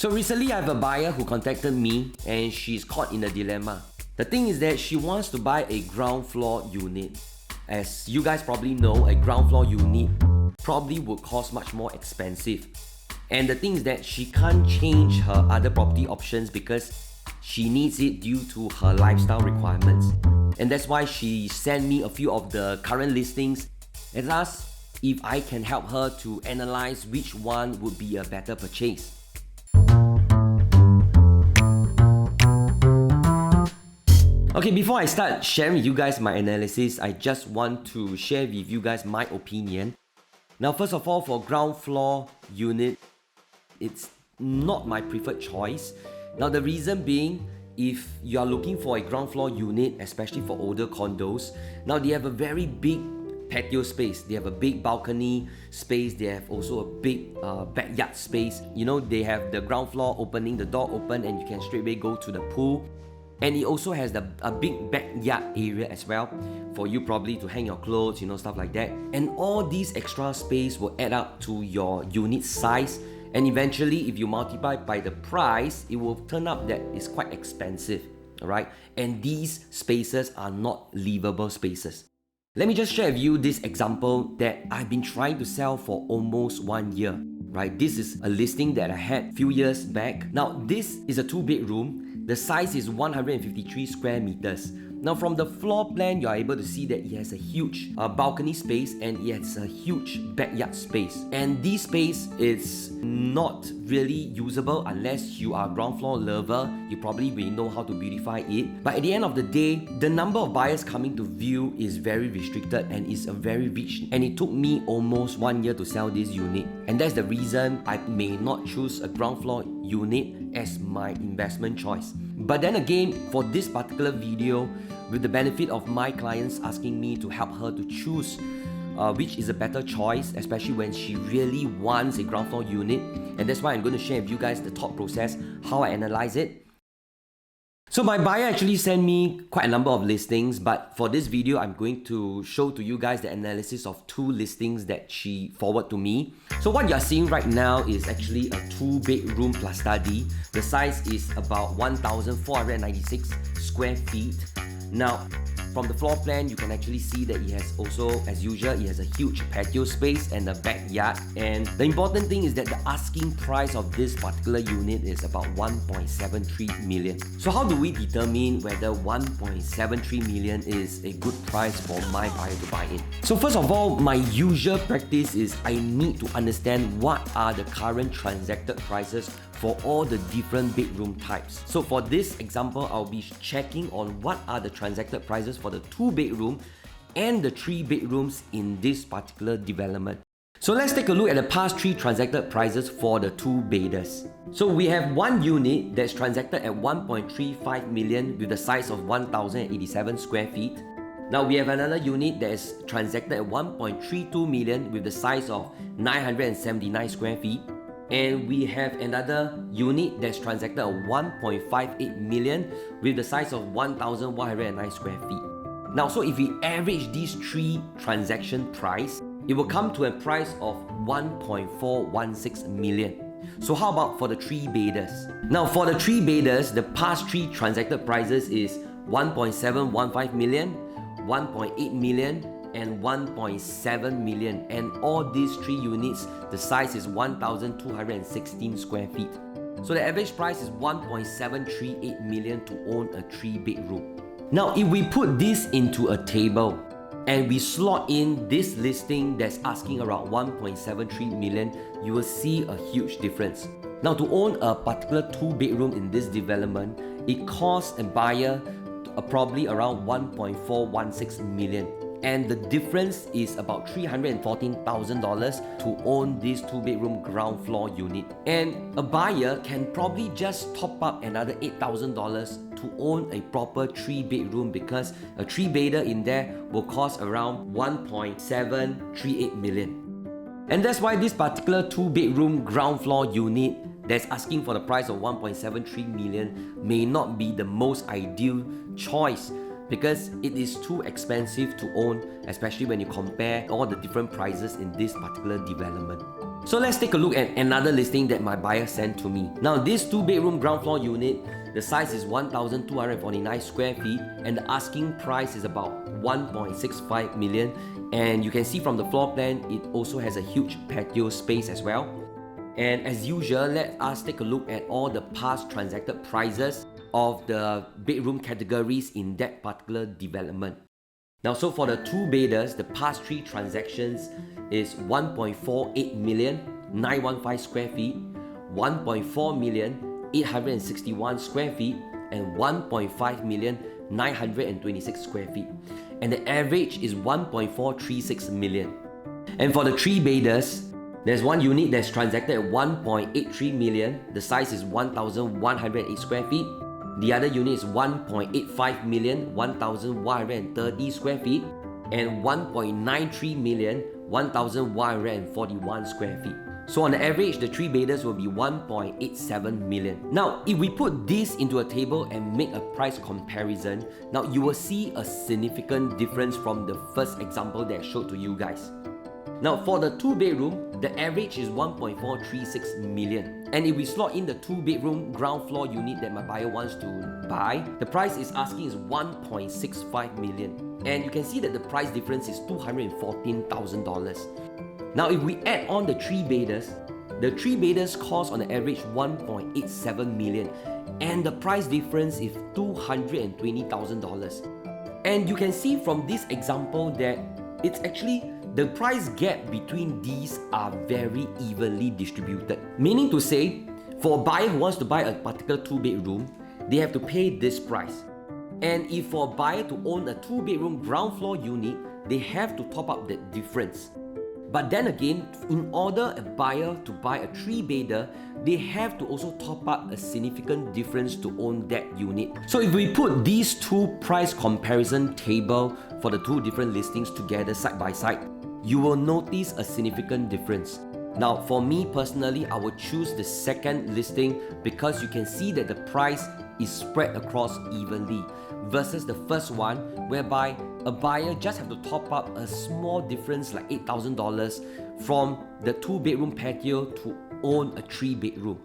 So recently I have a buyer who contacted me and she's caught in a dilemma. The thing is that she wants to buy a ground floor unit. As you guys probably know, a ground floor unit probably would cost much more expensive. And the thing is that she can't change her other property options because she needs it due to her lifestyle requirements. And that's why she sent me a few of the current listings and asked if I can help her to analyze which one would be a better purchase. Okay, before I start sharing with you guys my analysis, I just want to share with you guys my opinion. Now, first of all, for ground floor unit, it's not my preferred choice. Now, the reason being, if you are looking for a ground floor unit, especially for older condos, now they have a very big patio space, they have a big balcony space, they have also a big backyard space. You know, they have the ground floor opening, the door open, and you can straight away go to the pool. And it also has a big backyard area as well for you probably to hang your clothes, you know, stuff like that. And all these extra space will add up to your unit size, and eventually if you multiply by the price, it will turn up that it's quite expensive, alright? And these spaces are not livable spaces. Let me just share with you this example that I've been trying to sell for almost 1 year, right? This is a listing that I had a few years back. Now, this is a 2-bedroom. The size is 153 square meters. Now, from the floor plan, you are able to see that it has a huge balcony space and it has a huge backyard space. And this space is not really usable unless you are a ground floor lover. You probably will know how to beautify it. But at the end of the day, the number of buyers coming to view is very restricted and is a very rich. And it took me almost 1 year to sell this unit. And that's the reason I may not choose a ground floor unit as my investment choice. But then again, for this particular video, with the benefit of my clients asking me to help her to choose which is a better choice, especially when she really wants a ground floor unit, and that's why I'm going to share with you guys the thought process, how I analyze it. So my buyer actually sent me quite a number of listings, but for this video, I'm going to show to you guys the analysis of 2 listings that she forwarded to me. So what you're seeing right now is actually a 2-bedroom plus study. The size is about 1,496 square feet. Now, from the floor plan, you can actually see that it has also, as usual, it has a huge patio space and a backyard. And the important thing is that the asking price of this particular unit is about 1.73 million. So how do we determine whether 1.73 million is a good price for my buyer to buy in? So first of all, my usual practice is I need to understand what are the current transacted prices for all the different bedroom types. So for this example, I'll be checking on what are the transacted prices for the 2-bedroom and the 3 bedrooms in this particular development. So let's take a look at the past 3 transacted prices for the 2-bedders. So we have one unit that's transacted at 1.35 million with the size of 1,087 square feet. Now we have another unit that is transacted at 1.32 million with the size of 979 square feet. And we have another unit that's transacted at 1.58 million with the size of 1,109 square feet. Now, so if we average these 3 transaction price, it will come to a price of 1.416 million. So how about for the 3-bedders? Now, for the 3-bedders, the past 3 transacted prices is 1.715 million, 1.8 million, and 1.7 million, and all these 3 units, the size is 1,216 square feet. So the average price is 1.738 million to own a 3-bedroom. Now, if we put this into a table and we slot in this listing that's asking around 1.73 million, you will see a huge difference. Now, to own a particular 2-bedroom in this development, it costs a buyer probably around 1.416 million. And the difference is about $314,000 to own this 2-bedroom ground floor unit. And a buyer can probably just top up another $8,000 to own a proper 3-bedroom, because a 3-bedder in there will cost around 1.738 million. And that's why this particular 2-bedroom ground floor unit that's asking for the price of 1.73 million may not be the most ideal choice, because it is too expensive to own, especially when you compare all the different prices in this particular development. So let's take a look at another listing that my buyer sent to me. Now this 2-bedroom ground floor unit, the size is 1,249 square feet and the asking price is about 1.65 million. And you can see from the floor plan, it also has a huge patio space as well. And as usual, let us take a look at all the past transacted prices of the bedroom categories in that particular development. Now, so for the 2-bedders, the past 3 transactions is 1.48 million, 915 square feet, 1.4 million, 861 square feet, and 1.5 million, 926 square feet. And the average is 1.436 million. And for the 3-bedders, there's one unit that's transacted at 1.83 million. The size is 1,108 square feet. The other unit is 1.85 million, 1,130 square feet, and 1.93 million, 1,141 square feet. So on average, the 3-bedders will be 1.87 million. Now, if we put this into a table and make a price comparison, now you will see a significant difference from the first example that I showed to you guys. Now, for the 2-bedroom, the average is 1.436 million. And if we slot in the 2-bedroom ground floor unit that my buyer wants to buy, the price is asking is 1.65 million. And you can see that the price difference is $214,000. Now, if we add on the 3-bedders, the 3-bedders cost on the average 1.87 million. And the price difference is $220,000. And you can see from this example that it's actually the price gap between these are very evenly distributed. Meaning to say, for a buyer who wants to buy a particular 2-bedroom, they have to pay this price. And if for a buyer to own a 2-bedroom ground floor unit, they have to top up that difference. But then again, in order a buyer to buy a 3-bedder, they have to also top up a significant difference to own that unit. So if we put these two price comparison table for the 2 different listings together side by side, you will notice a significant difference. Now, for me personally, I would choose the second listing because you can see that the price is spread across evenly versus the first one whereby a buyer just have to top up a small difference like $8,000 from the 2-bedroom patio to own a 3-bedroom.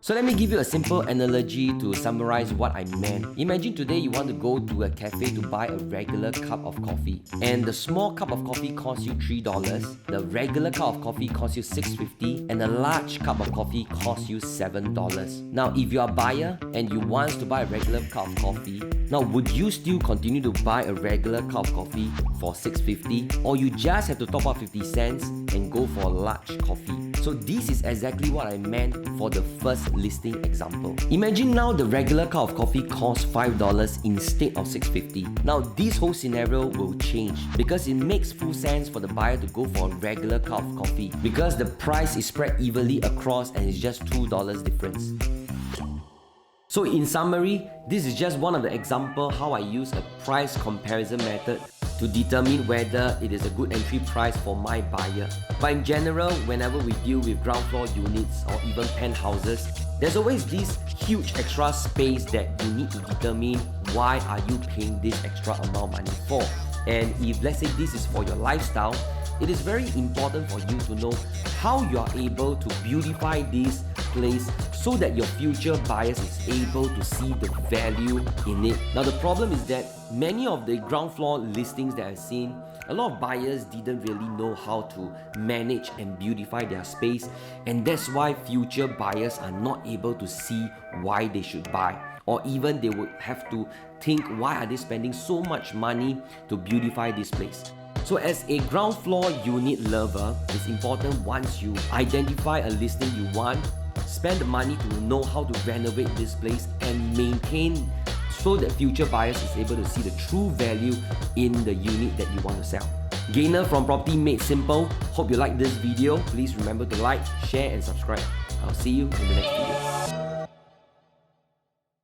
So let me give you a simple analogy to summarize what I meant. Imagine today you want to go to a cafe to buy a regular cup of coffee. And the small cup of coffee costs you $3, the regular cup of coffee costs you $6.50, and the large cup of coffee costs you $7. Now, if you are a buyer and you want to buy a regular cup of coffee, now would you still continue to buy a regular cup of coffee for $6.50, or you just have to top up 50 cents and go for a large coffee? So this is exactly what I meant for the first listing example. Imagine now the regular cup of coffee costs $5 instead of $6.50. Now this whole scenario will change because it makes full sense for the buyer to go for a regular cup of coffee because the price is spread evenly across and it's just $2 difference. So in summary, this is just one of the examples how I use a price comparison method to determine whether it is a good entry price for my buyer. But in general, whenever we deal with ground floor units or even penthouses, there's always this huge extra space that you need to determine why are you paying this extra amount of money for. And if let's say this is for your lifestyle, it is very important for you to know how you are able to beautify this place so that your future buyers is able to see the value in it. Now the problem is that many of the ground floor listings that I've seen, a lot of buyers didn't really know how to manage and beautify their space, and that's why future buyers are not able to see why they should buy, or even they would have to think why are they spending so much money to beautify this place. So as a ground floor unit lover, it's important once you identify a listing you want, spend the money to know how to renovate this place and maintain so that future buyers is able to see the true value in the unit that you want to sell. Gainer from Property Made Simple. Hope you like this video. Please remember to like, share and subscribe. I'll see you in the next video.